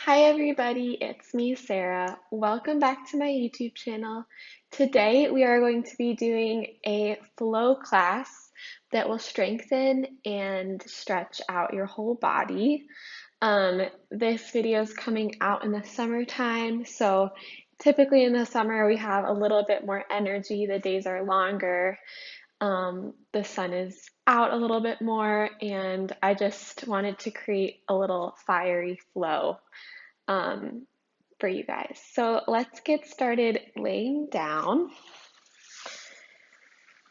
Hi everybody, it's me, Sarah. Welcome back to my YouTube channel. Today we are going to be doing a flow class that will strengthen and stretch out your whole body. This video is coming out in the summertime, so typically in the summer we have a little bit more energy, the days are longer, the sun is out a little bit more, and I just wanted to create a little fiery flow um, for you guys. So let's get started laying down.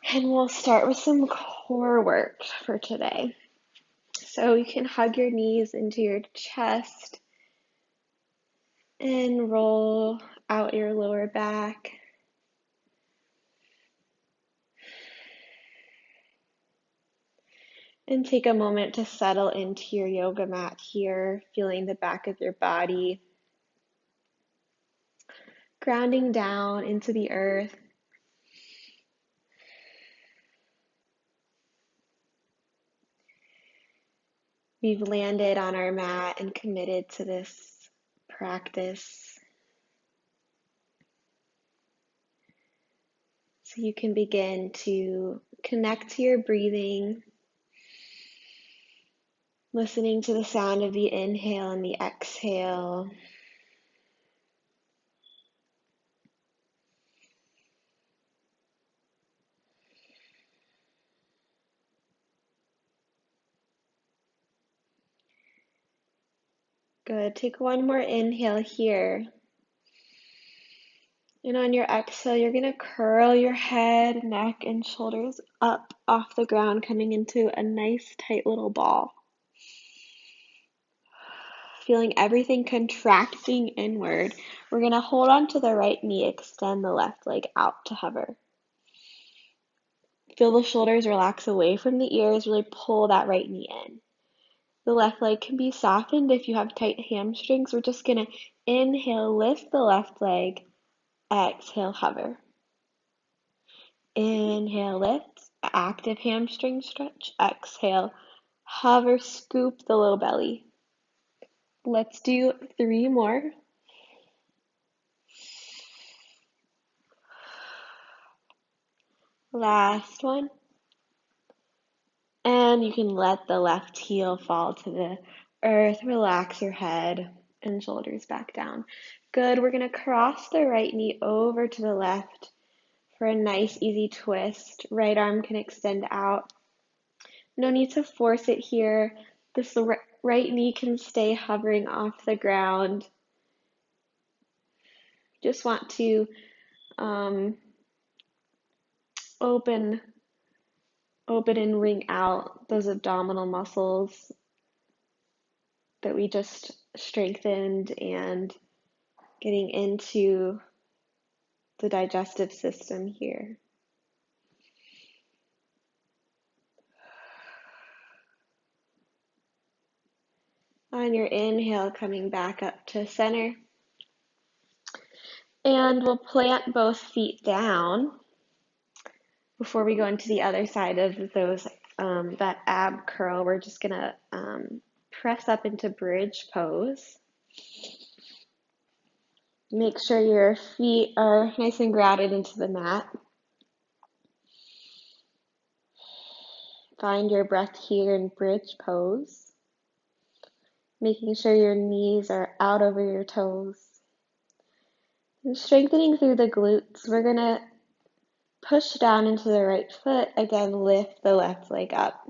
And we'll start with some core work for today. So you can hug your knees into your chest and roll out your lower back. And take a moment to settle into your yoga mat here, feeling the back of your body, grounding down into the earth. We've landed on our mat and committed to this practice. So you can begin to connect to your breathing, listening to the sound of the inhale and the exhale. Good. Take one more inhale here. And on your exhale, you're going to curl your head, neck, and shoulders up off the ground, coming into a nice tight little ball. Feeling everything contracting inward. We're going to hold on to the right knee, extend the left leg out to hover. Feel the shoulders relax away from the ears, really pull that right knee in. The left leg can be softened if you have tight hamstrings. We're just going to inhale, lift the left leg, exhale, hover. Inhale, lift, active hamstring stretch, exhale, hover, scoop the low belly. Let's do 3 more. Last one. And you can let the left heel fall to the earth. Relax your head and shoulders back down. Good. We're going to cross the right knee over to the left for a nice, easy twist. Right arm can extend out. No need to force it here. This right knee can stay hovering off the ground. Just want to open and wring out those abdominal muscles that we just strengthened and getting into the digestive system here. On your inhale, coming back up to center. And we'll plant both feet down before we go into the other side of those that ab curl. We're just gonna press up into bridge pose. Make sure your feet are nice and grounded into the mat. Find your breath here in bridge pose. Making sure your knees are out over your toes. And strengthening through the glutes, we're going to push down into the right foot. Again, lift the left leg up.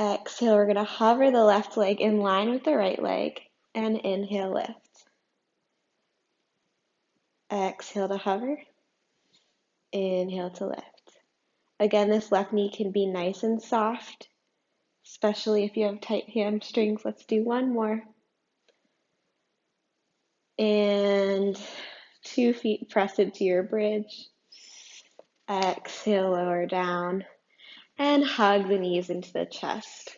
Exhale, we're going to hover the left leg in line with the right leg. And inhale, lift. Exhale to hover. Inhale to lift. Again, this left knee can be nice and soft, especially if you have tight hamstrings. Let's do one more. And 2 feet press into your bridge. Exhale, lower down. And hug the knees into the chest.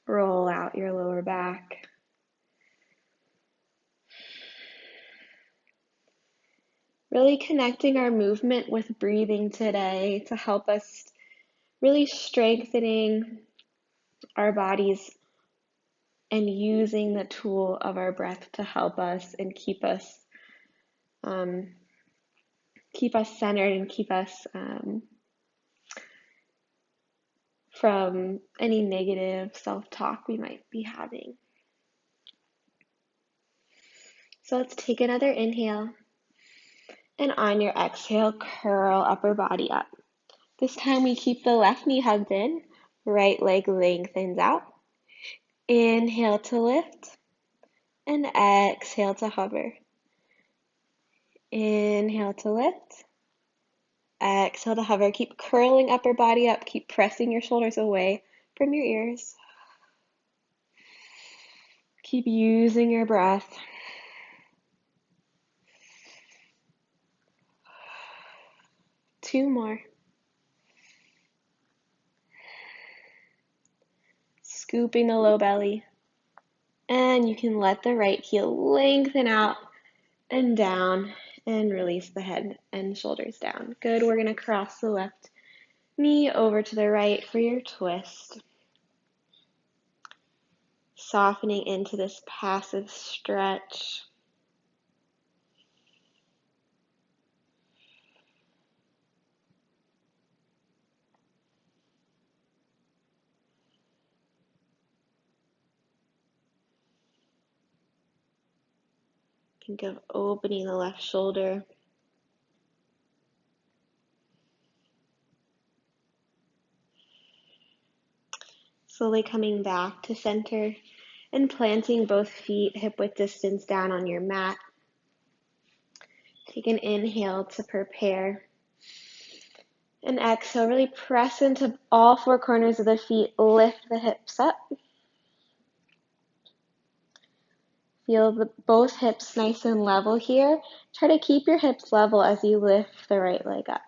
Roll out your lower back. Really connecting our movement with breathing today to help us really strengthening our body's and using the tool of our breath to help us and um, keep us centered and keep us from any negative self-talk we might be having. So let's take another inhale, and on your exhale, curl upper body up. This time we keep the left knee hugged in, right leg lengthens out. Inhale to lift, and exhale to hover. Inhale to lift, exhale to hover. Keep curling upper body up, keep pressing your shoulders away from your ears. Keep using your breath. Two more. Scooping the low belly. And you can let the right heel lengthen out and down and release the head and shoulders down. Good. We're going to cross the left knee over to the right for your twist. Softening into this passive stretch. Think of opening the left shoulder. Slowly coming back to center and planting both feet hip-width distance down on your mat. Take an inhale to prepare. And exhale, really press into all four corners of the feet. Lift the hips up. Feel both hips nice and level here. Try to keep your hips level as you lift the right leg up.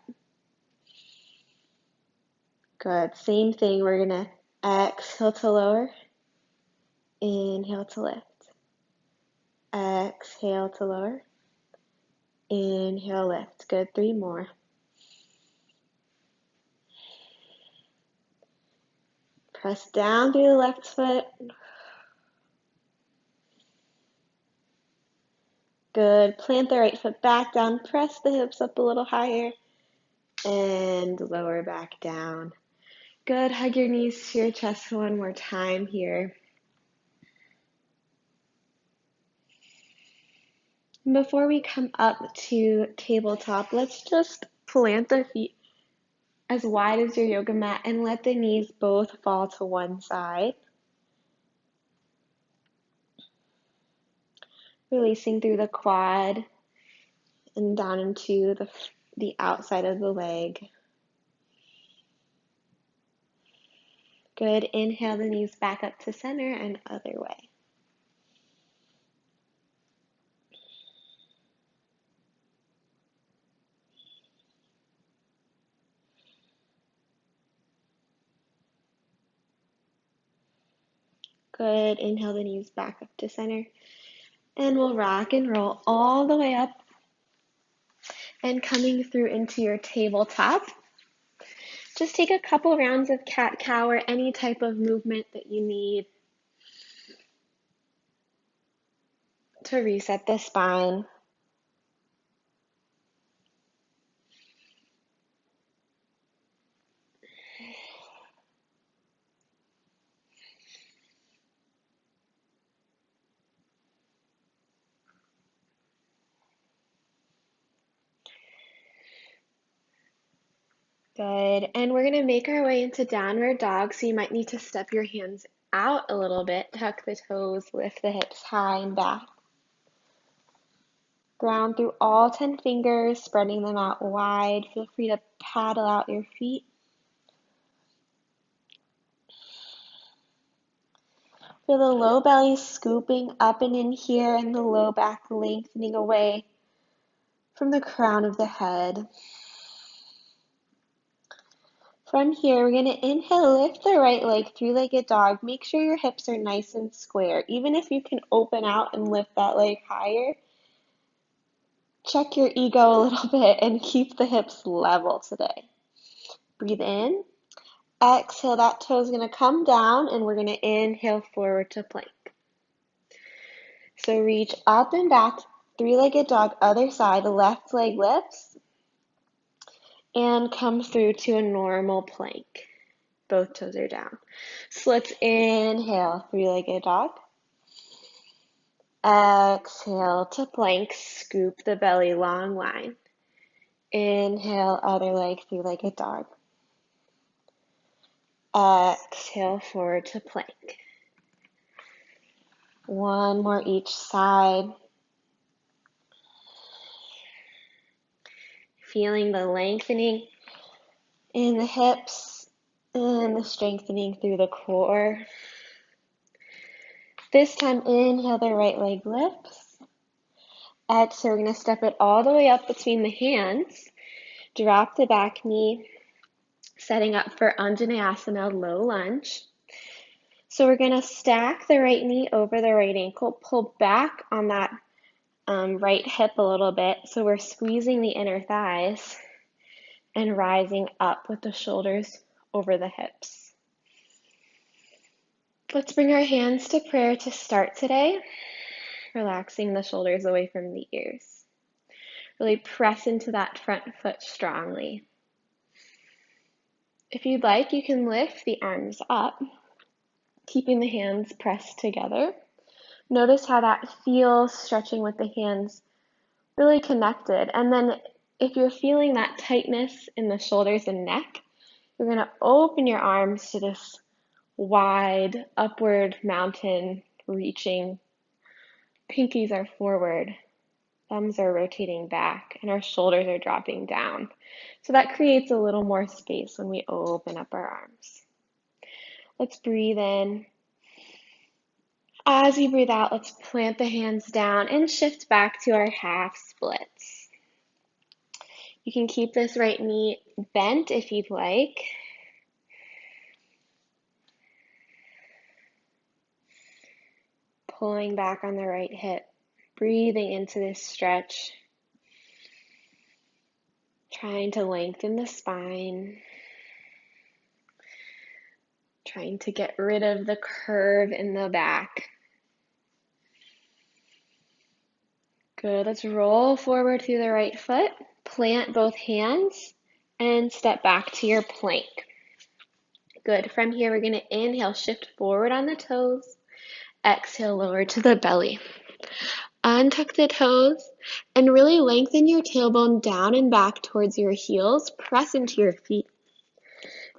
Good. Same thing. We're going to exhale to lower. Inhale to lift. Exhale to lower. Inhale, lift. Good. 3 more. Press down through the left foot. Good. Plant the right foot back down. Press the hips up a little higher. And lower back down. Good. Hug your knees to your chest one more time here. Before we come up to tabletop, let's just plant the feet as wide as your yoga mat and let the knees both fall to one side. Releasing through the quad and down into the outside of the leg. Good. Inhale the knees back up to center and other way. Good. Inhale the knees back up to center. And we'll rock and roll all the way up and coming through into your tabletop. Just take a couple rounds of cat-cow or any type of movement that you need to reset the spine. Good. And we're going to make our way into downward dog. So you might need to step your hands out a little bit, tuck the toes, lift the hips high and back. Ground through all 10 fingers, spreading them out wide. Feel free to paddle out your feet. Feel the low belly scooping up and in here and the low back lengthening away from the crown of the head. From here, we're going to inhale, lift the right leg, three-legged dog. Make sure your hips are nice and square. Even if you can open out and lift that leg higher, check your ego a little bit and keep the hips level today. Breathe in. Exhale, that toe is going to come down and we're going to inhale forward to plank. So reach up and back, three-legged dog, other side, left leg lifts, and come through to a normal plank. Both toes are down. So let's inhale, three-legged dog. Exhale to plank, scoop the belly, long line. Inhale, other leg, three-legged dog. Exhale, forward to plank. One more each side. Feeling the lengthening in the hips and the strengthening through the core. This time, inhale, the right leg lifts. Exhale, we're going to step it all the way up between the hands. Drop the back knee, setting up for Anjaneyasana, low lunge. So we're going to stack the right knee over the right ankle, pull back on that right hip a little bit. So we're squeezing the inner thighs and rising up with the shoulders over the hips. Let's bring our hands to prayer to start today, relaxing the shoulders away from the ears. Really press into that front foot strongly. If you'd like, you can lift the arms up, keeping the hands pressed together. Notice how that feels, stretching with the hands really connected. And then if you're feeling that tightness in the shoulders and neck, you're going to open your arms to this wide upward mountain reaching. Pinkies are forward, thumbs are rotating back, and our shoulders are dropping down. So that creates a little more space when we open up our arms. Let's breathe in. As we breathe out, let's plant the hands down and shift back to our half splits. You can keep this right knee bent if you'd like. Pulling back on the right hip, breathing into this stretch. Trying to lengthen the spine. Trying to get rid of the curve in the back. Good, let's roll forward through the right foot, plant both hands, and step back to your plank. Good, from here we're gonna inhale, shift forward on the toes, exhale, lower to the belly. Untuck the toes, and really lengthen your tailbone down and back towards your heels, press into your feet.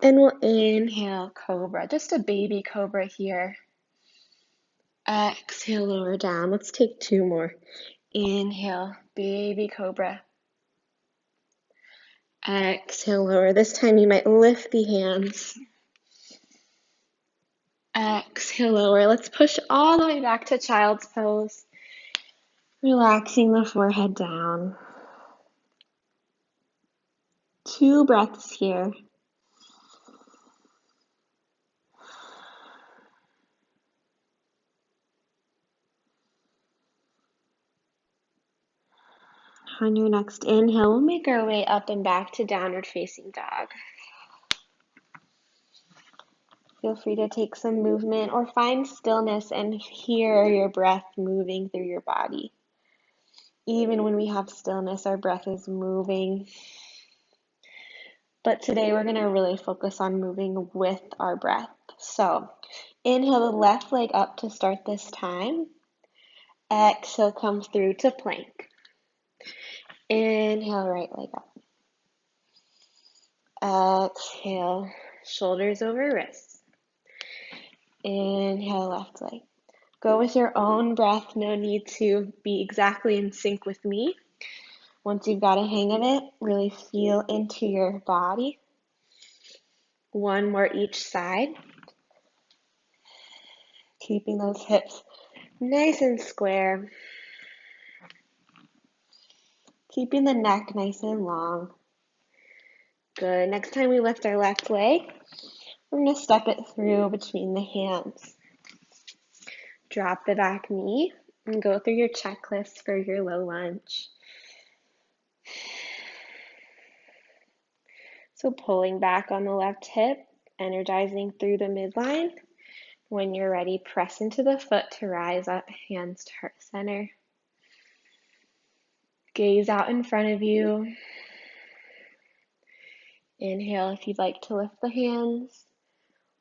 And we'll inhale, cobra, just a baby cobra here. Exhale, lower down. Let's take two more. Inhale, baby cobra. Exhale, lower. This time you might lift the hands. Exhale, lower. Let's push all the way back to child's pose. Relaxing the forehead down. 2 breaths here. On your next inhale, we'll make our way up and back to downward facing dog. Feel free to take some movement or find stillness and hear your breath moving through your body. Even when we have stillness, our breath is moving. But today we're going to really focus on moving with our breath. So inhale the left leg up to start this time. Exhale, come through to plank. Inhale, right leg up. Exhale, shoulders over wrists. Inhale, left leg. Go with your own breath. No need to be exactly in sync with me. Once you've got a hang of it, really feel into your body. One more each side. Keeping those hips nice and square. Keeping the neck nice and long. Good. Next time we lift our left leg, we're going to step it through between the hands. Drop the back knee and go through your checklist for your low lunge. So pulling back on the left hip, energizing through the midline, When you're ready, press into the foot to rise up, hands to heart center. Gaze out in front of you. Inhale if you'd like to lift the hands,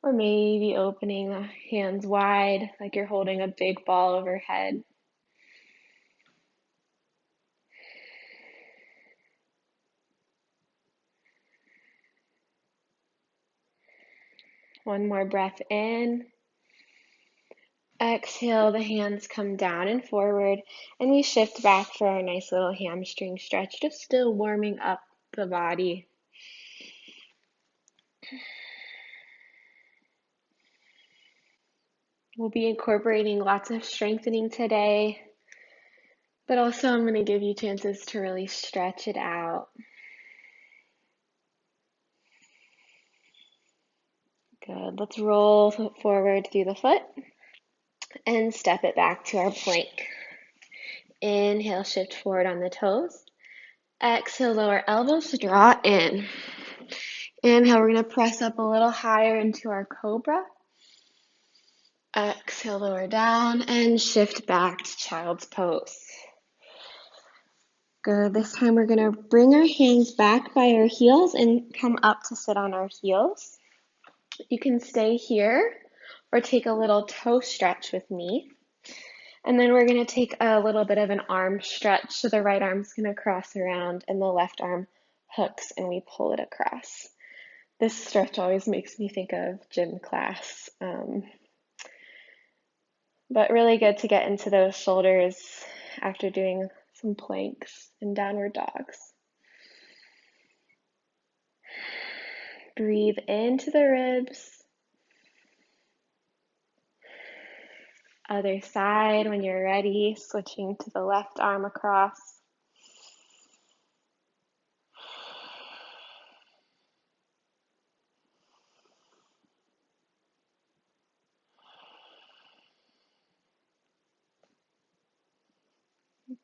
or maybe opening the hands wide like you're holding a big ball overhead. One more breath in. Exhale, the hands come down and forward, and we shift back for our nice little hamstring stretch, just still warming up the body. We'll be incorporating lots of strengthening today, but also I'm going to give you chances to really stretch it out. Good. Let's roll forward through the foot and step it back to our plank. Inhale, shift forward on the toes. Exhale, lower elbows, draw in. Inhale, we're going to press up a little higher into our cobra. Exhale, lower down and shift back to child's pose. Good. This time we're going to bring our hands back by our heels and come up to sit on our heels. You can stay here or take a little toe stretch with me. And then we're going to take a little bit of an arm stretch. So the right arm's going to cross around and the left arm hooks and we pull it across. This stretch always makes me think of gym class. But really good to get into those shoulders after doing some planks and downward dogs. Breathe into the ribs. Other side when you're ready, switching to the left arm across.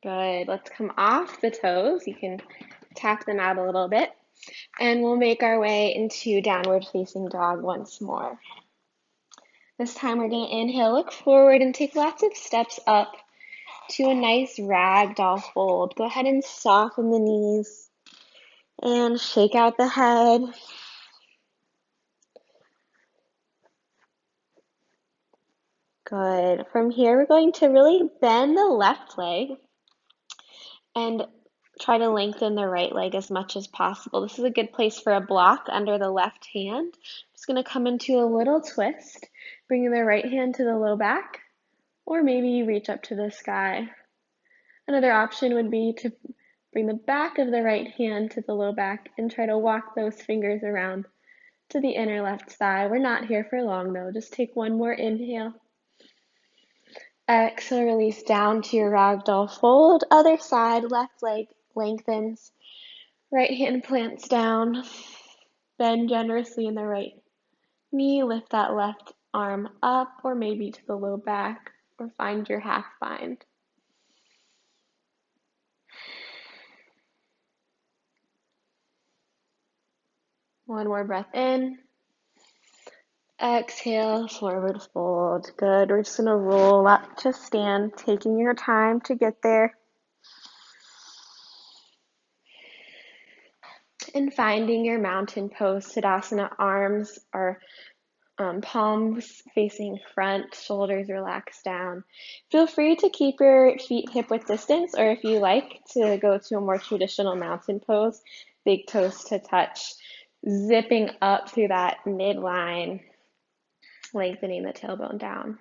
Good. Let's come off the toes. You can tap them out a little bit. And we'll make our way into downward facing dog once more. This time we're going to inhale, look forward, and take lots of steps up to a nice ragdoll fold. Go ahead and soften the knees and shake out the head. Good. From here, we're going to really bend the left leg and try to lengthen the right leg as much as possible. This is a good place for a block under the left hand. Just going to come into a little twist, bringing the right hand to the low back, or maybe you reach up to the sky. Another option would be to bring the back of the right hand to the low back and try to walk those fingers around to the inner left thigh. We're not here for long though. Just take one more inhale. Exhale, release down to your ragdoll fold. Other side, left leg lengthens. Right hand plants down. Bend generously in the right knee. Lift that left arm up or maybe to the low back or find your half bind. One more breath in. Exhale, forward fold. Good. We're just going to roll up to stand, taking your time to get there. And finding your mountain pose, Tadasana, arms or palms facing front, shoulders relaxed down. Feel free to keep your feet hip-width distance, or if you like to go to a more traditional mountain pose, big toes to touch, zipping up through that midline, lengthening the tailbone down.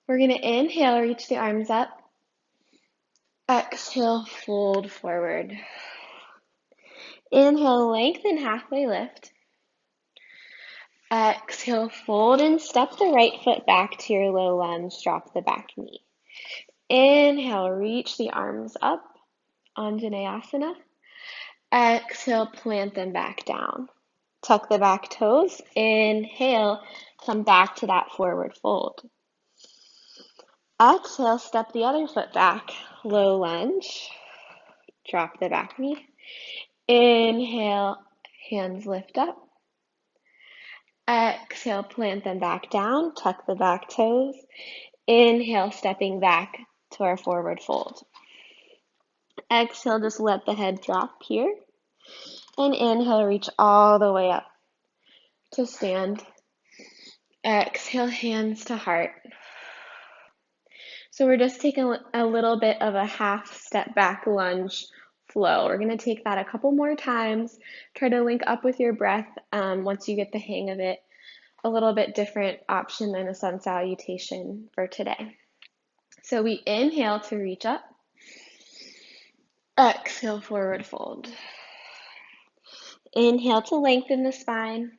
We're going to inhale, reach the arms up. Exhale, fold forward. Inhale, lengthen, halfway lift. Exhale, fold and step the right foot back to your low lunge, drop the back knee. Inhale, reach the arms up, Anjaneyasana. Exhale, plant them back down. Tuck the back toes. Inhale, come back to that forward fold. Exhale, step the other foot back, low lunge. Drop the back knee. Inhale, hands lift up. Exhale, plant them back down, tuck the back toes. Inhale, stepping back to our forward fold. Exhale, just let the head drop here. And inhale, reach all the way up to stand. Exhale, hands to heart. So we're just taking a little bit of a half step back lunge flow. We're going to take that a couple more times. Try to link up with your breath once you get the hang of it. A little bit different option than a sun salutation for today. So we inhale to reach up. Exhale, forward fold. Inhale to lengthen the spine.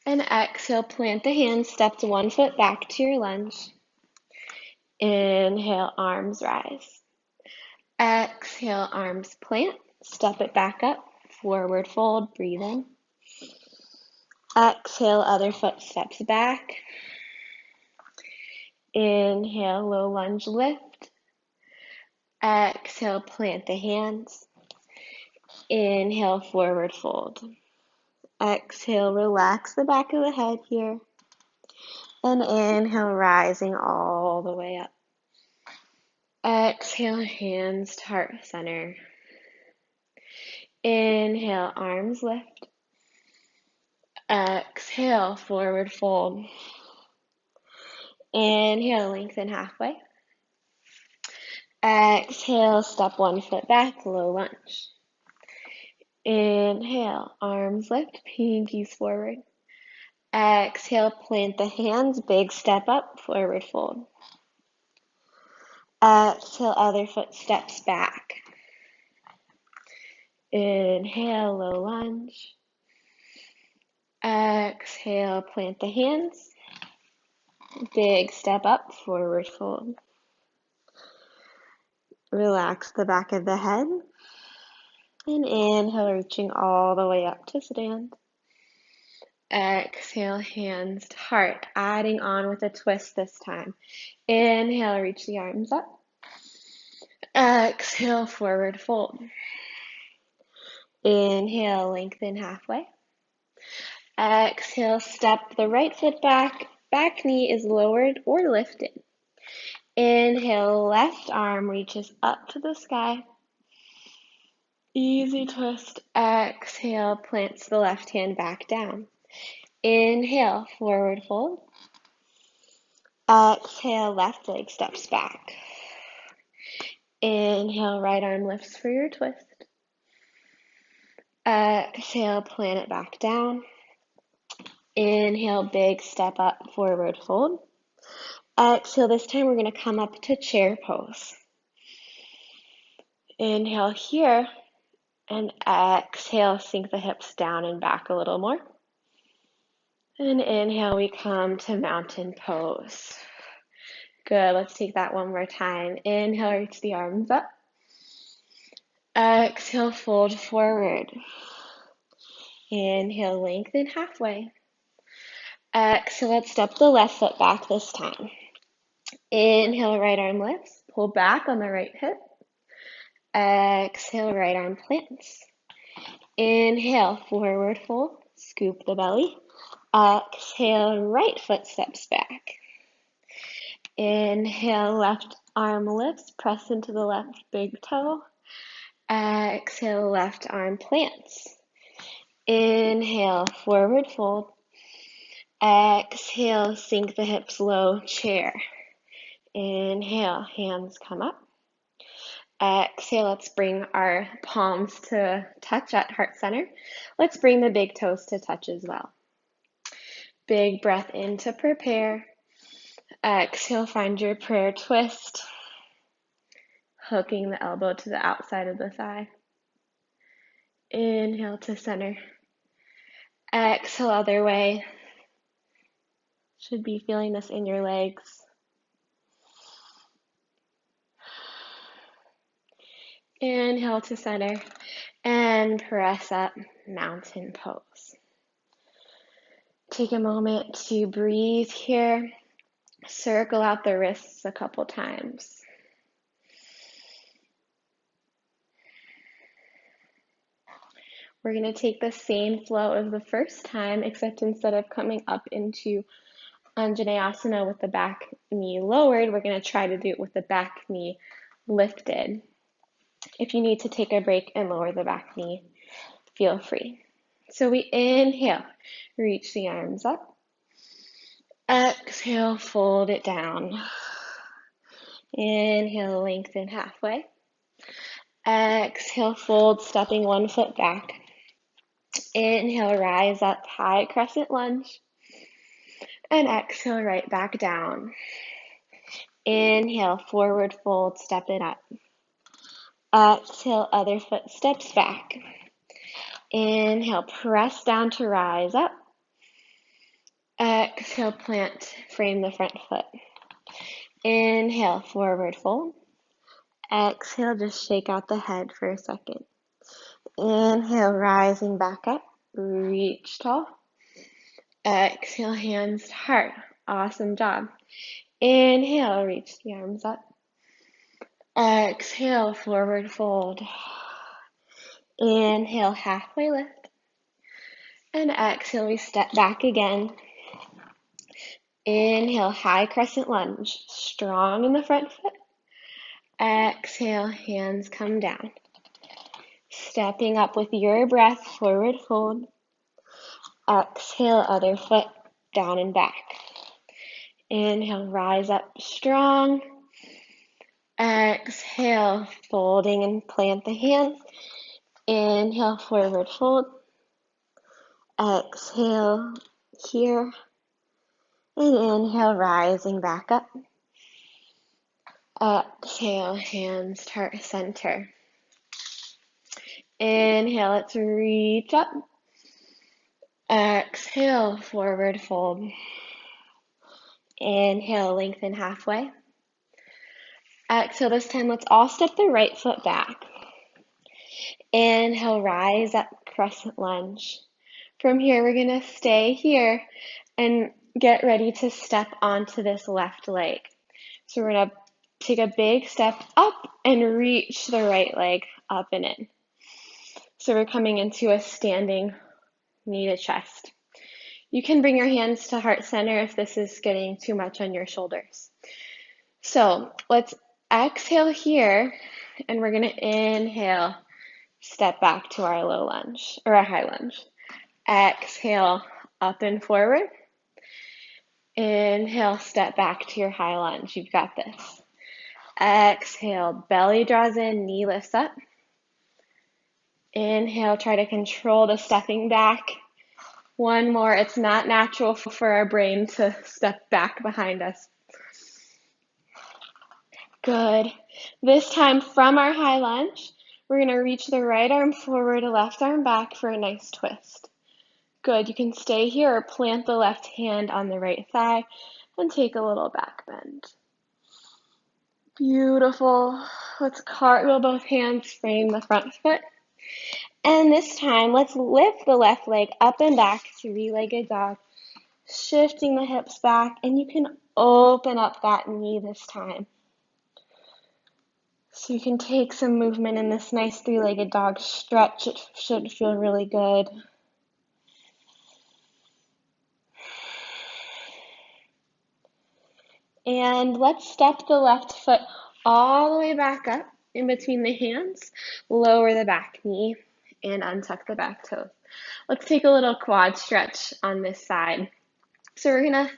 And exhale, plant the hands, step to 1 foot back to your lunge. Inhale, arms rise. Exhale, arms plant, step it back up, forward fold, breathe in. Exhale, other foot steps back. Inhale, low lunge lift. Exhale, plant the hands. Inhale, forward fold. Exhale, relax the back of the head here. And inhale, rising all the way up. Exhale, hands to heart center. Inhale, arms lift. Exhale, forward fold. Inhale, lengthen halfway. Exhale, step 1 foot back, low lunge. Inhale, arms lift, pinkies forward. Exhale, plant the hands, big step up, forward fold. Exhale, other foot steps back. Inhale, low lunge. Exhale, plant the hands. Big step up, forward fold. Relax the back of the head. And inhale, reaching all the way up to stand. Exhale, hands to heart, adding on with a twist this time. Inhale, reach the arms up. Exhale, forward fold. Inhale, lengthen halfway. Exhale, step the right foot back. Back knee is lowered or lifted. Inhale, left arm reaches up to the sky. Easy twist. Exhale, plants the left hand back down. Inhale, forward fold. Exhale, left leg steps back. Inhale, right arm lifts for your twist. Exhale, plant it back down. Inhale, big step up, forward fold. Exhale, this time we're going to come up to chair pose. Inhale here, and exhale, sink the hips down and back a little more. And inhale, we come to mountain pose. Good, let's take that one more time. Inhale, reach the arms up. Exhale, fold forward. Inhale, lengthen halfway. Exhale, let's step the left foot back this time. Inhale, right arm lifts. Pull back on the right hip. Exhale, right arm plants. Inhale, forward fold. Scoop the belly. Exhale, right foot steps back. Inhale, left arm lifts. Press into the left big toe. Exhale, left arm plants. Inhale, forward fold. Exhale, sink the hips low, chair. Inhale, hands come up. Exhale, let's bring our palms to touch at heart center. Let's bring the big toes to touch as well. Big breath in to prepare. Exhale, find your prayer twist. Hooking the elbow to the outside of the thigh. Inhale to center. Exhale, other way. Should be feeling this in your legs. Inhale to center and press up, mountain pose. Take a moment to breathe here. Circle out the wrists a couple times. We're going to take the same flow as the first time, except instead of coming up into Anjaneyasana with the back knee lowered, we're going to try to do it with the back knee lifted. If you need to take a break and lower the back knee, feel free. So we inhale, reach the arms up. Exhale, fold it down. Inhale, lengthen halfway. Exhale, fold, stepping one foot back. Inhale, rise up, high crescent lunge. And exhale, right back down. Inhale, forward fold, step it up. Exhale, other foot steps back. Inhale, press down to rise up. Exhale, plant, frame the front foot. Inhale, forward fold. Exhale, just shake out the head for a second. Inhale, rising back up, reach tall. Exhale, hands to heart. Awesome job. Inhale, reach the arms up. Exhale, forward fold. Inhale, halfway lift. And exhale, we step back again. Inhale, high crescent lunge. Strong in the front foot. Exhale, hands come down. Stepping up with your breath, forward fold. Exhale, other foot down and back. Inhale, rise up strong. Exhale, folding and plant the hands. Inhale, forward fold. Exhale here. And inhale, rising back up. Exhale, hands to center. Inhale, let's reach up. Exhale, forward fold. Inhale, lengthen halfway. Exhale, this time let's all step the right foot back. Inhale, rise up, crescent lunge. From here, we're going to stay here and get ready to step onto this left leg. So we're going to take a big step up and reach the right leg up and in. So we're coming into a standing knee to chest. You can bring your hands to heart center if this is getting too much on your shoulders. So let's exhale here, and we're going to inhale, step back to our low lunge, or a high lunge. Exhale, up and forward. Inhale, step back to your high lunge. You've got this. Exhale, belly draws in, knee lifts up. Inhale, try to control the stepping back. One more. It's not natural for our brain to step back behind us. Good. This time from our high lunge, we're going to reach the right arm forward, left arm back for a nice twist. Good. You can stay here or plant the left hand on the right thigh and take a little back bend. Beautiful. Let's cartwheel both hands, frame the front foot. And this time, let's lift the left leg up and back, three-legged dog, shifting the hips back, and you can open up that knee this time. So you can take some movement in this nice three-legged dog stretch. It should feel really good. And let's step the left foot all the way back up in between the hands, lower the back knee, and untuck the back toes. Let's take a little quad stretch on this side. So we're gonna,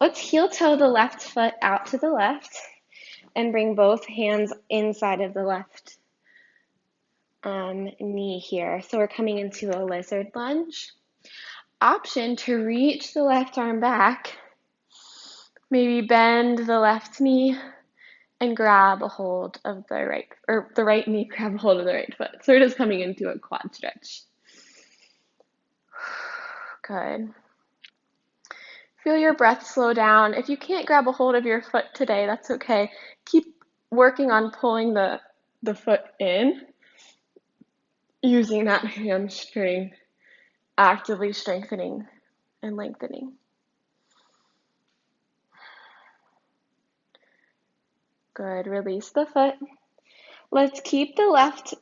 let's heel toe the left foot out to the left and bring both hands inside of the left knee here. So we're coming into a lizard lunge. Option to reach the left arm back, maybe bend the left knee and grab a hold of the right, or the right knee, grab a hold of the right foot. So we're just coming into a quad stretch. Good. Feel your breath slow down. If you can't grab a hold of your foot today, that's okay. Keep working on pulling the foot in, using that hamstring, actively strengthening and lengthening. Good. Release the foot. Let's keep the left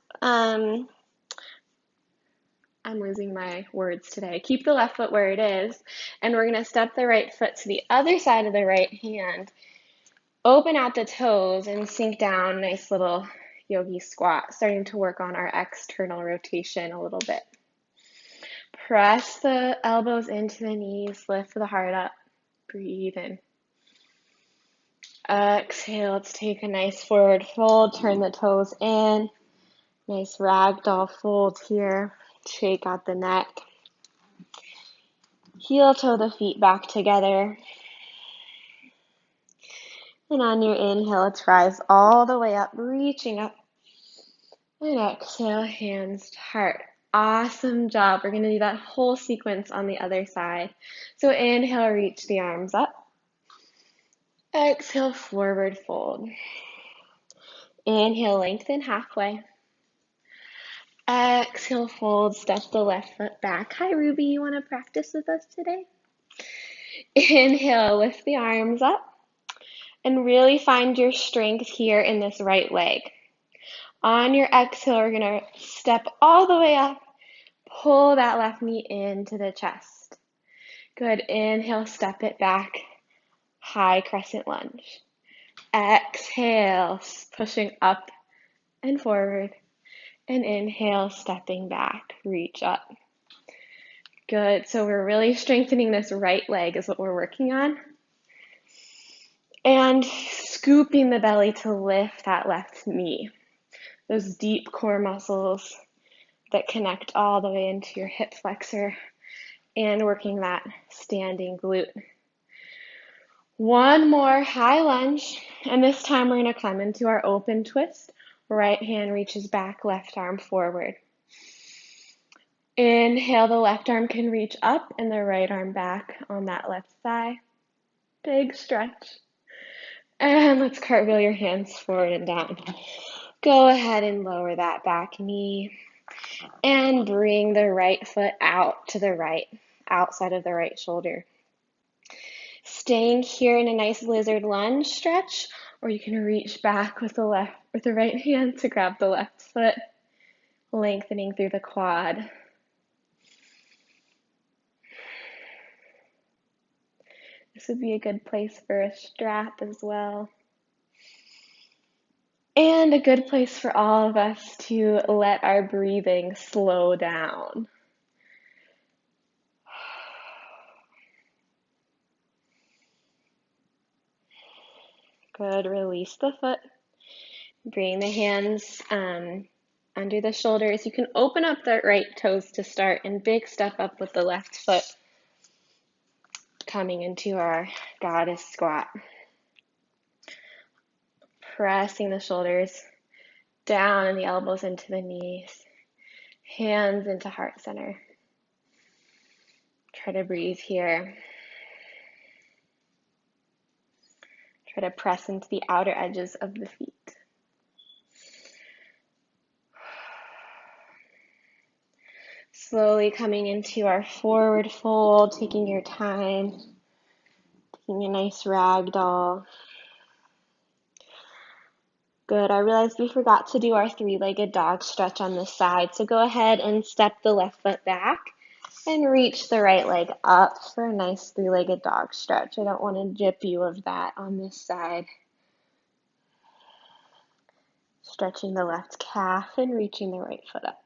I'm losing my words today. Keep the left foot where it is, and we're going to step the right foot to the other side of the right hand. Open out the toes and sink down, nice little yogi squat, starting to work on our external rotation a little bit. Press the elbows into the knees, lift the heart up, breathe in. Exhale, let's take a nice forward fold, turn the toes in. Nice ragdoll fold here. Shake out the neck. Heel toe the feet back together. And on your inhale, let's rise all the way up, reaching up. And exhale, hands to heart. Awesome job. We're going to do that whole sequence on the other side. So inhale, reach the arms up. Exhale, forward fold. Inhale, lengthen halfway. Exhale, fold, step the left foot back. Hi, Ruby, you want to practice with us today? Inhale, lift the arms up. And really find your strength here in this right leg. On your exhale, we're going to step all the way up. Pull that left knee into the chest. Good. Inhale, step it back. High crescent lunge. Exhale, pushing up and forward. And inhale, stepping back. Reach up. Good. So we're really strengthening this right leg is what we're working on. And scooping the belly to lift that left knee. Those deep core muscles that connect all the way into your hip flexor and working that standing glute. One more high lunge, and this time we're going to come into our open twist. Right hand reaches back, left arm forward. Inhale, the left arm can reach up and the right arm back on that left thigh. Big stretch. And let's cartwheel your hands forward and down. Go ahead and lower that back knee. And bring the right foot out to the right, outside of the right shoulder. Staying here in a nice lizard lunge stretch, or you can reach back with the right hand to grab the left foot, lengthening through the quad. This would be a good place for a strap as well. And a good place for all of us to let our breathing slow down. Good. Release the foot. Bring the hands under the shoulders. You can open up the right toes to start and big step up with the left foot. Coming into our goddess squat. Pressing the shoulders down and the elbows into the knees. Hands into heart center. Try to breathe here. Try to press into the outer edges of the feet. Slowly coming into our forward fold, taking your time, taking a nice ragdoll. Good. I realized we forgot to do our three-legged dog stretch on this side, so go ahead and step the left foot back and reach the right leg up for a nice three-legged dog stretch. I don't want to jip you of that on this side. Stretching the left calf and reaching the right foot up.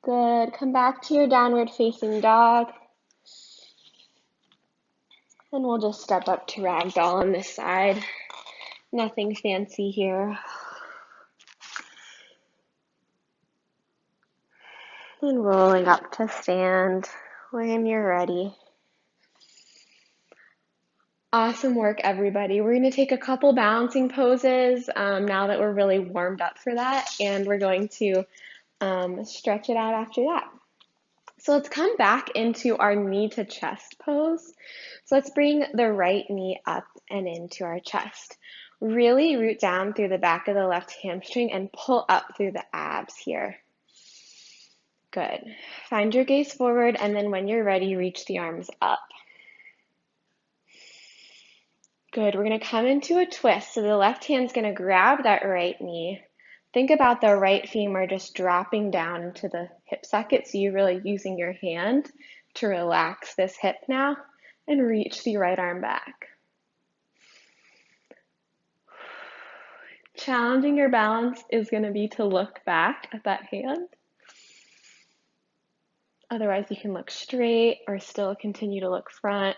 Good. Come back to your downward facing dog. And we'll just step up to ragdoll on this side. Nothing fancy here. And rolling up to stand when you're ready. Awesome work, everybody. We're going to take a couple balancing poses now that we're really warmed up for that, and we're going to stretch it out after that. So let's come back into our knee to chest pose. So let's bring the right knee up and into our chest. Really root down through the back of the left hamstring and pull up through the abs here. Good. Find your gaze forward, and then when you're ready, reach the arms up. Good. We're going to come into a twist. So the left hand's going to grab that right knee, Think about the right femur just dropping down into the hip socket, so you're really using your hand to relax this hip now and reach the right arm back. Challenging your balance is going to be to look back at that hand. Otherwise, you can look straight or still continue to look front.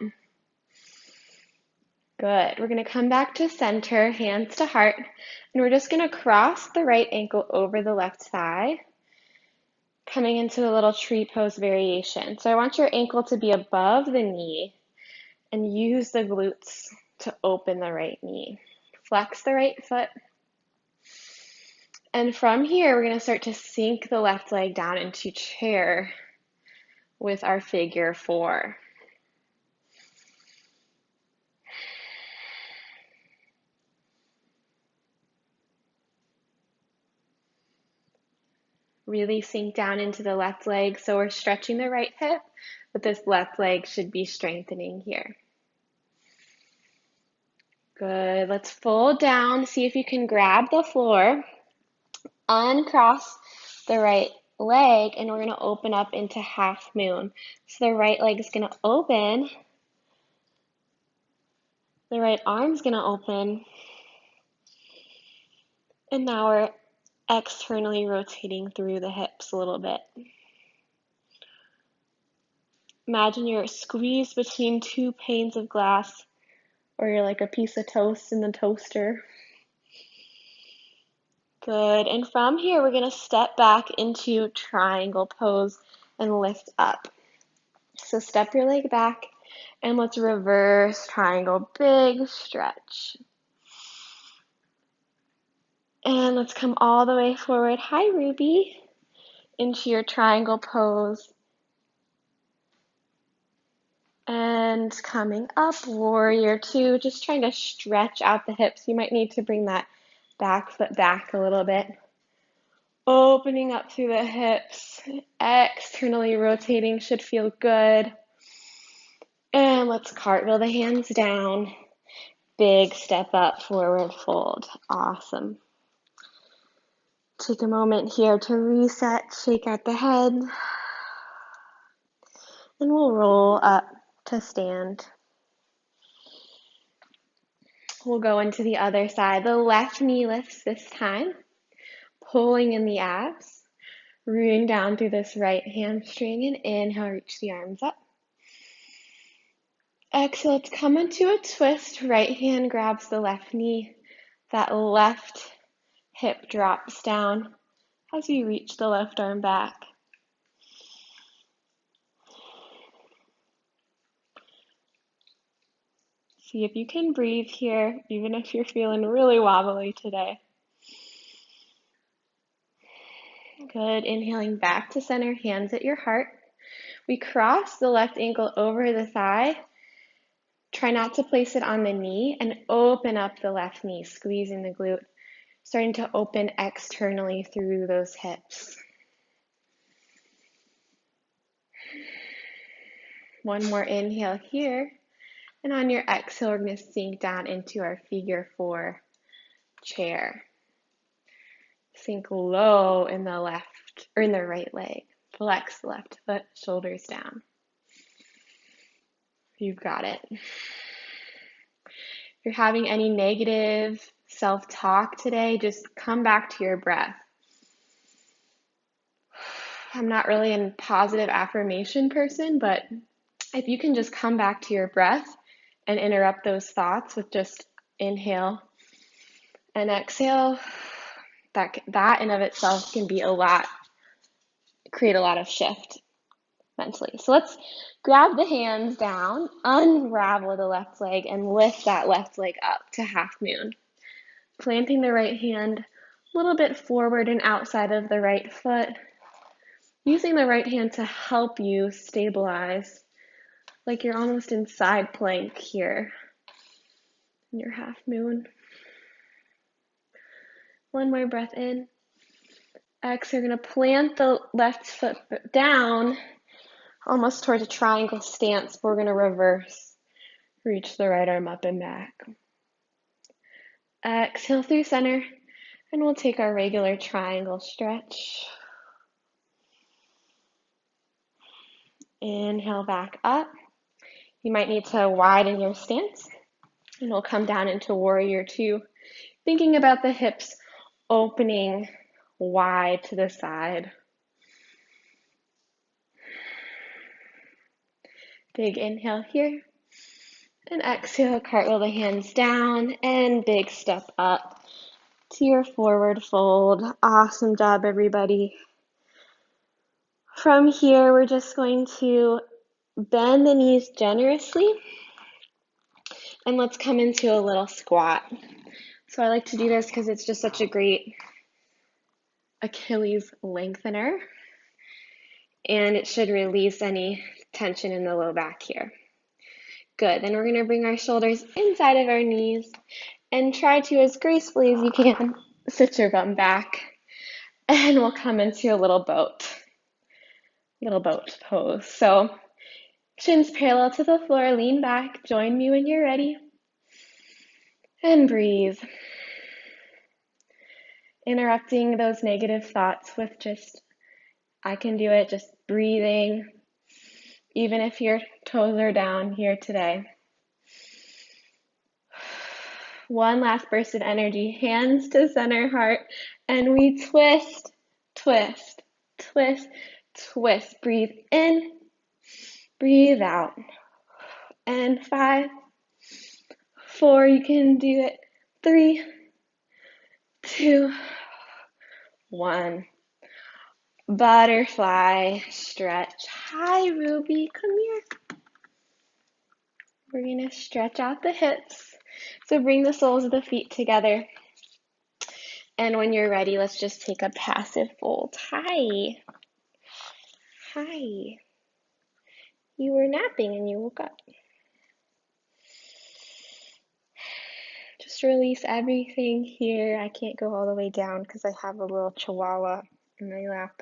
Good. We're going to come back to center, hands to heart, and we're just going to cross the right ankle over the left thigh, coming into a little tree pose variation. So I want your ankle to be above the knee and use the glutes to open the right knee. Flex the right foot. And from here, we're going to start to sink the left leg down into chair with our figure 4. Really sink down into the left leg. So we're stretching the right hip, but this left leg should be strengthening here. Good. Let's fold down. See if you can grab the floor, uncross the right leg, and we're going to open up into half moon. So the right leg is going to open. The right arm's going to open. And now we're externally rotating through the hips a little bit. Imagine you're squeezed between 2 panes of glass, or you're like a piece of toast in the toaster. Good. And from here, we're going to step back into triangle pose and lift up. So step your leg back and let's reverse triangle. Big stretch. And let's come all the way forward. Hi, Ruby. Into your triangle pose. And coming up, warrior 2. Just trying to stretch out the hips. You might need to bring that back foot back a little bit. Opening up through the hips. Externally rotating should feel good. And let's cartwheel the hands down. Big step up, forward fold. Awesome. Take a moment here to reset, shake out the head. And we'll roll up to stand. We'll go into the other side. The left knee lifts this time, pulling in the abs, rooting down through this right hamstring, and inhale, reach the arms up. Exhale, let's come into a twist. Right hand grabs the left knee. That left hip drops down as we reach the left arm back. See if you can breathe here, even if you're feeling really wobbly today. Good. Inhaling back to center, hands at your heart. We cross the left ankle over the thigh. Try not to place it on the knee and open up the left knee, squeezing the glute, starting to open externally through those hips. One more inhale here. And on your exhale, we're going to sink down into our figure 4 chair. Sink low in the left or in the right leg. Flex the left foot, shoulders down. You've got it. If you're having any negative self-talk today, just come back to your breath. I'm not really a positive affirmation person, but if you can just come back to your breath and interrupt those thoughts with just inhale and exhale, that in of itself can be create a lot of shift mentally. So let's grab the hands down, unravel the left leg, and lift that left leg up to half moon. Planting the right hand a little bit forward and outside of the right foot. Using the right hand to help you stabilize, like you're almost in side plank here in your half moon. One more breath in. Exhale, you're going to plant the left foot down, almost towards a triangle stance. We're going to reverse. Reach the right arm up and back. Exhale through center. And we'll take our regular triangle stretch. Inhale back up. You might need to widen your stance. And we'll come down into warrior two, thinking about the hips opening wide to the side. Big inhale here. And exhale, cartwheel the hands down and big step up to your forward fold. Awesome job, everybody. From here, we're just going to bend the knees generously. And let's come into a little squat. So I like to do this because it's just such a great Achilles lengthener. And it should release any tension in the low back here. Good. Then we're going to bring our shoulders inside of our knees and try to, as gracefully as you can, sit your bum back. And we'll come into a little boat pose. So shins parallel to the floor, lean back, join me when you're ready, and breathe. Interrupting those negative thoughts with just, I can do it, just breathing, even if your toes are down here today. One last burst of energy, hands to center heart, and we twist, twist, twist, twist. Breathe in, breathe out. And 5, 4, you can do it. 3, 2, 1. Butterfly stretch. Hi, Ruby, come here. We're going to stretch out the hips. So bring the soles of the feet together. And when you're ready, let's just take a passive fold. Hi. Hi. You were napping and you woke up. Just release everything here. I can't go all the way down because I have a little chihuahua in my lap.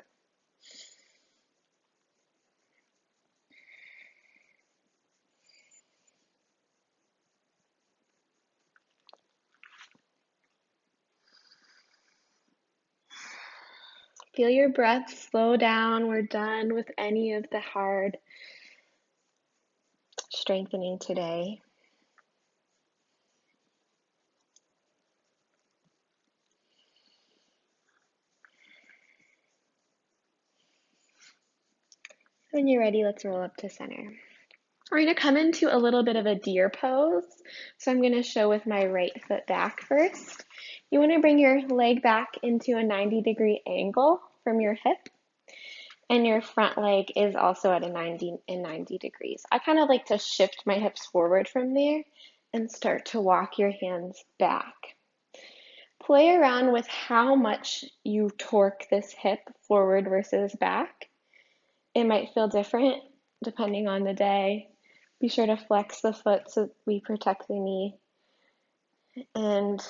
Feel your breath slow down. We're done with any of the hard strengthening today. When you're ready, let's roll up to center. We're going to come into a little bit of a deer pose. So I'm going to show with my right foot back first. You want to bring your leg back into a 90-degree angle from your hip. And your front leg is also at a 90 degrees. I kind of like to shift my hips forward from there and start to walk your hands back. Play around with how much you torque this hip forward versus back. It might feel different depending on the day. Be sure to flex the foot so we protect the knee. And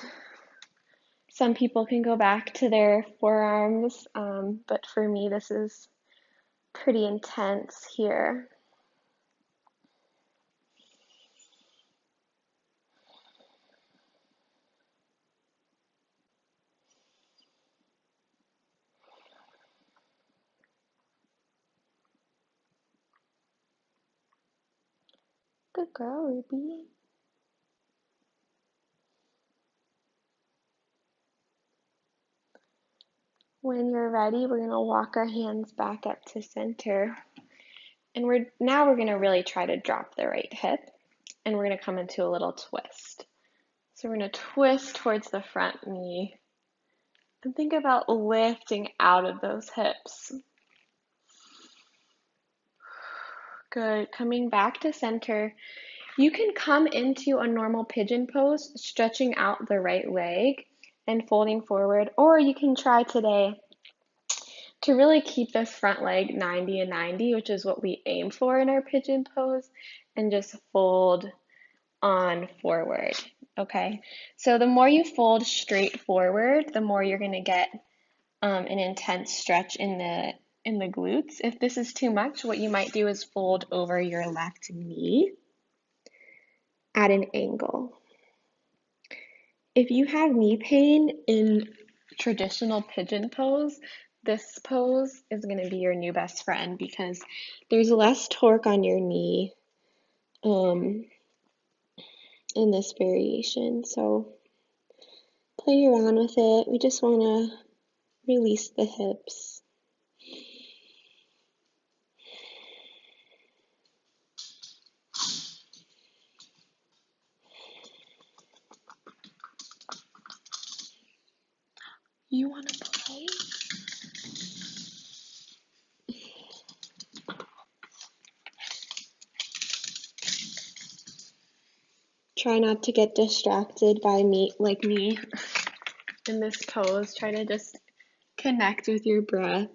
some people can go back to their forearms, but for me, this is pretty intense here. Good girl, Ruby. When you're ready, we're going to walk our hands back up to center. And we're going to really try to drop the right hip. And we're going to come into a little twist. So we're going to twist towards the front knee. And think about lifting out of those hips. Good. Coming back to center. You can come into a normal pigeon pose, stretching out the right leg and folding forward. Or you can try today to really keep this front leg 90 and 90, which is what we aim for in our pigeon pose, and just fold on forward. Okay, so the more you fold straight forward, the more you're going to get an intense stretch in the glutes. If this is too much, what you might do is fold over your left knee at an angle. If you have knee pain in traditional pigeon pose, this pose is going to be your new best friend because there's less torque on your knee in this variation. So play around with it. We just want to release the hips. You want to play? Try not to get distracted by me, like me, in this pose. Try to just connect with your breath.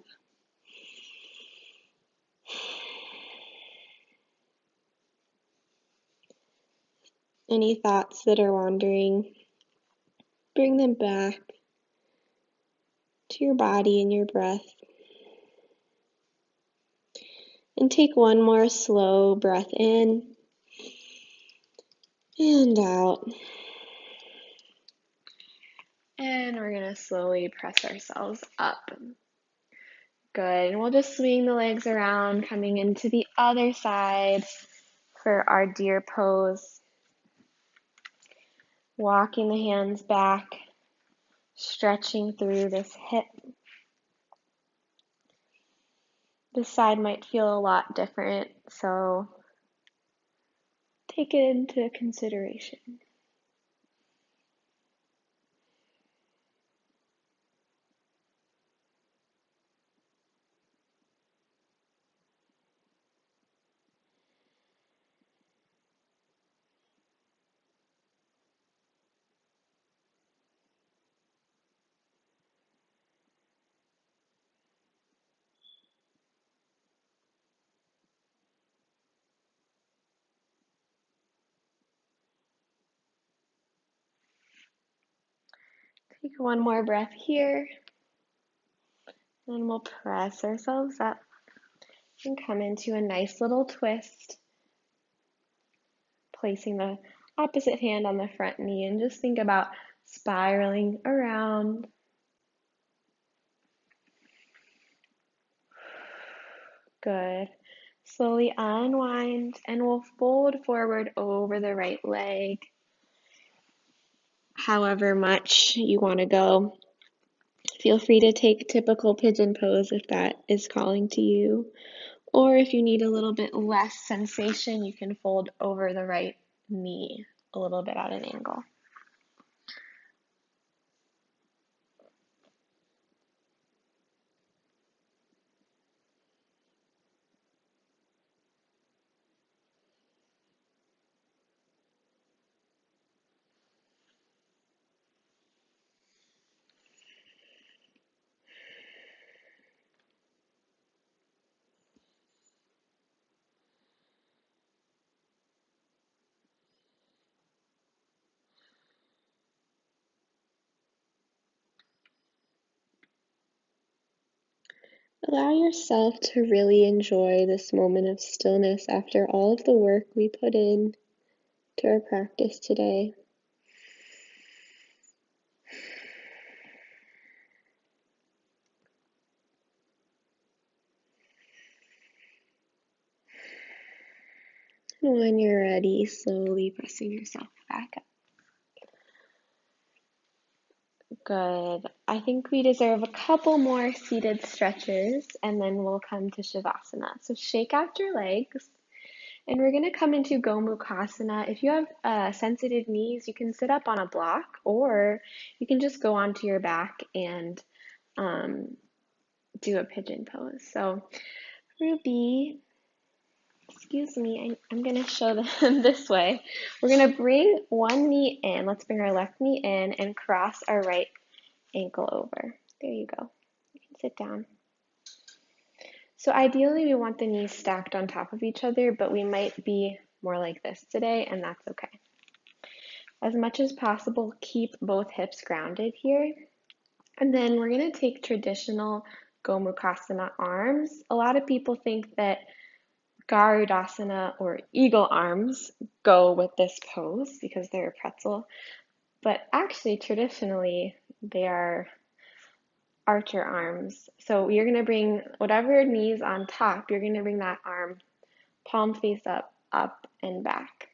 Any thoughts that are wandering, bring them back to your body and your breath. And take one more slow breath in and out. And we're going to slowly press ourselves up. Good. And we'll just swing the legs around, coming into the other side for our deer pose. Walking the hands back, stretching through this hip. This side might feel a lot different, so take it into consideration. Take one more breath here, and we'll press ourselves up and come into a nice little twist, placing the opposite hand on the front knee, and just think about spiraling around. Good. Slowly unwind, and we'll fold forward over the right leg, however much you want to go. Feel free to take typical pigeon pose if that is calling to you. Or if you need a little bit less sensation, you can fold over the right knee a little bit at an angle. Allow yourself to really enjoy this moment of stillness after all of the work we put in to our practice today. And when you're ready, slowly pressing yourself back up. Good. I think we deserve a couple more seated stretches, and then we'll come to Shavasana. So shake out your legs. And we're going to come into Gomukhasana. If you have sensitive knees, you can sit up on a block, or you can just go onto your back and do a pigeon pose. So Ruby, excuse me, I'm going to show them this way. We're going to bring one knee in. Let's bring our left knee in and cross our right ankle over. There you go. You can sit down. So ideally we want the knees stacked on top of each other, but we might be more like this today, and that's okay. As much as possible, keep both hips grounded here. And then we're going to take traditional Gomukhasana arms. A lot of people think that Garudasana or eagle arms go with this pose because they're a pretzel, but actually traditionally they are arch your arms. So you're going to bring whatever knee's on top, you're going to bring that arm palm face up, up and back.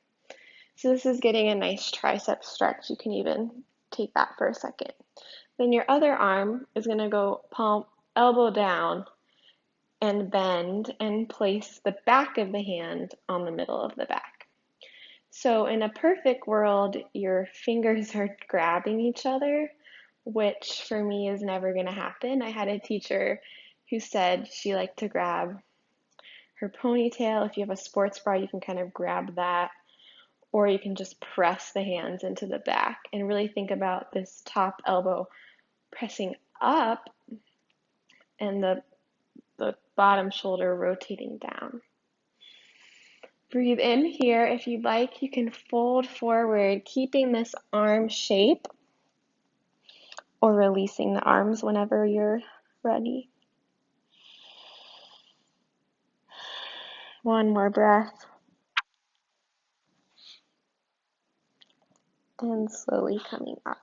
So this is getting a nice tricep stretch. You can even take that for a second. Then your other arm is going to go palm, elbow down and bend and place the back of the hand on the middle of the back. So in a perfect world, your fingers are grabbing each other, which for me is never going to happen. I had a teacher who said she liked to grab her ponytail. If you have a sports bra, you can kind of grab that, or you can just press the hands into the back and really think about this top elbow pressing up and the bottom shoulder rotating down. Breathe in here. If you'd like, you can fold forward, keeping this arm shape, or releasing the arms whenever you're ready. One more breath. And slowly coming up.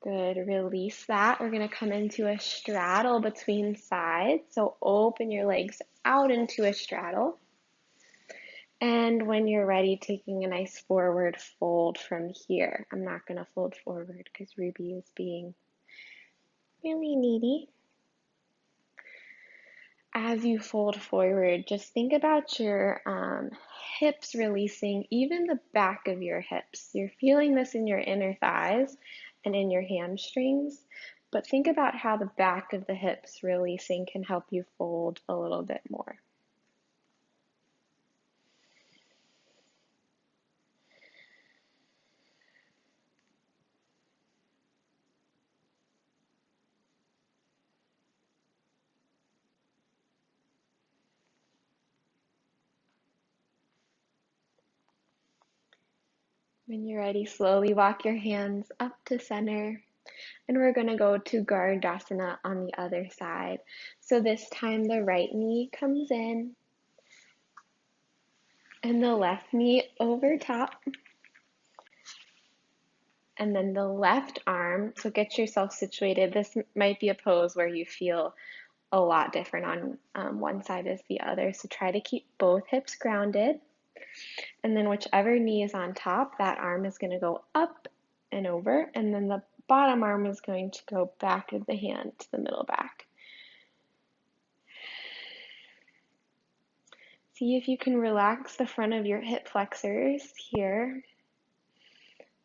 Good, release that. We're gonna come into a straddle between sides. So open your legs out into a straddle. And when you're ready, taking a nice forward fold from here. I'm not gonna fold forward because Ruby is being really needy. As you fold forward, just think about your hips releasing, even the back of your hips. You're feeling this in your inner thighs and in your hamstrings, but think about how the back of the hips releasing can help you fold a little bit more. When you're ready, slowly walk your hands up to center. And we're going to go to Garudasana on the other side. So this time the right knee comes in and the left knee over top. And then the left arm, so get yourself situated. This might be a pose where you feel a lot different on one side as the other. So try to keep both hips grounded. And then whichever knee is on top, that arm is going to go up and over. And then the bottom arm is going to go back of the hand to the middle back. See if you can relax the front of your hip flexors here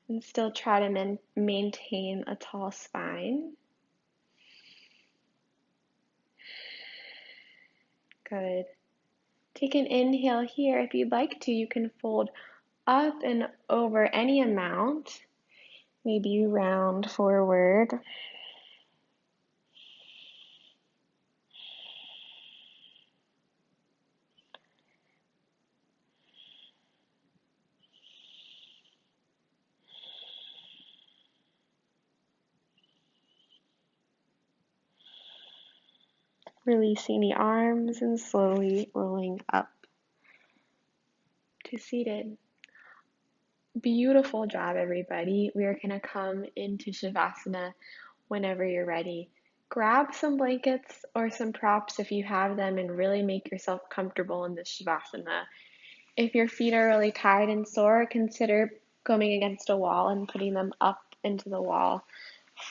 and still try to maintain a tall spine. Good. Take an inhale here. If you'd like to, you can fold up and over any amount. Maybe round forward. Releasing the arms and slowly rolling up to seated. Beautiful job, everybody. We are going to come into Shavasana whenever you're ready. Grab some blankets or some props if you have them and really make yourself comfortable in this Shavasana. If your feet are really tired and sore, consider going against a wall and putting them up into the wall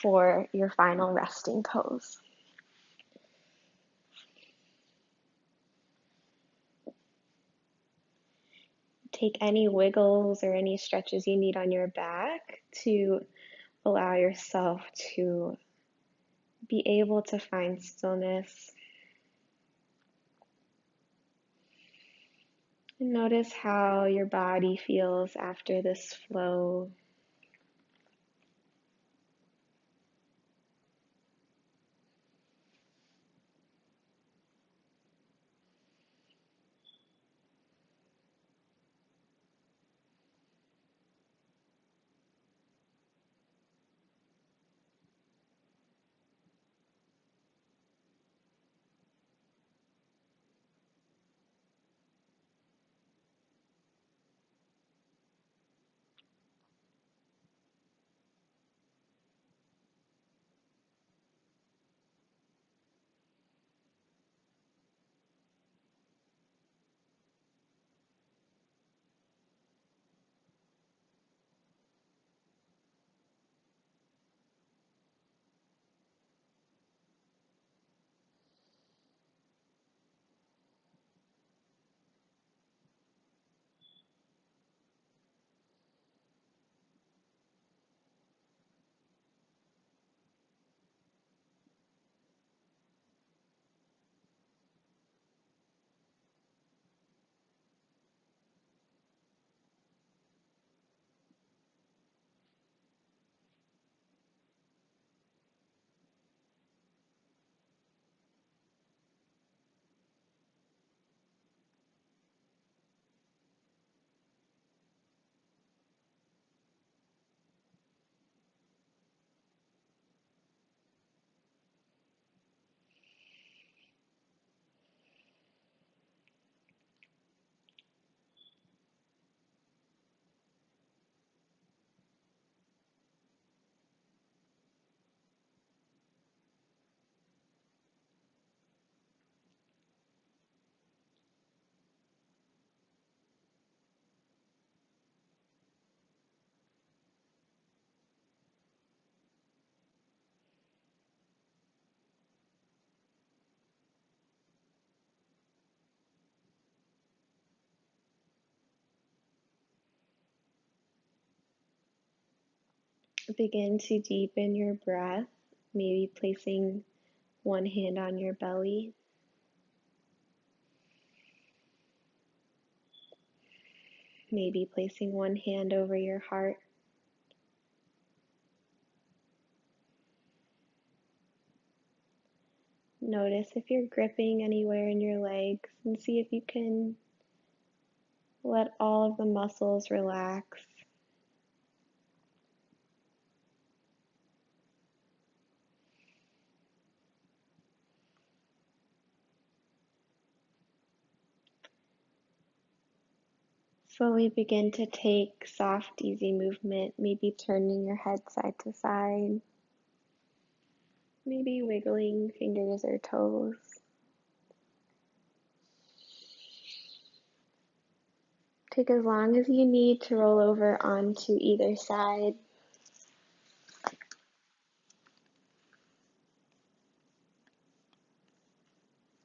for your final resting pose. Take any wiggles or any stretches you need on your back to allow yourself to be able to find stillness. And notice how your body feels after this flow. Begin to deepen your breath, maybe placing one hand on your belly. Maybe placing one hand over your heart. Notice if you're gripping anywhere in your legs and see if you can let all of the muscles relax. Slowly begin to take soft, easy movement, maybe turning your head side to side, maybe wiggling fingers or toes. Take as long as you need to roll over onto either side.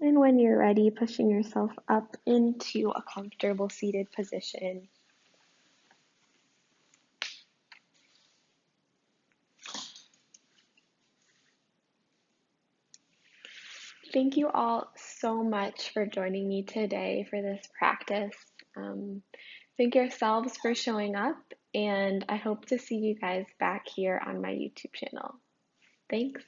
And when you're ready, pushing yourself up into a comfortable seated position. Thank you all so much for joining me today for this practice. Thank yourselves for showing up, and I hope to see you guys back here on my YouTube channel. Thanks.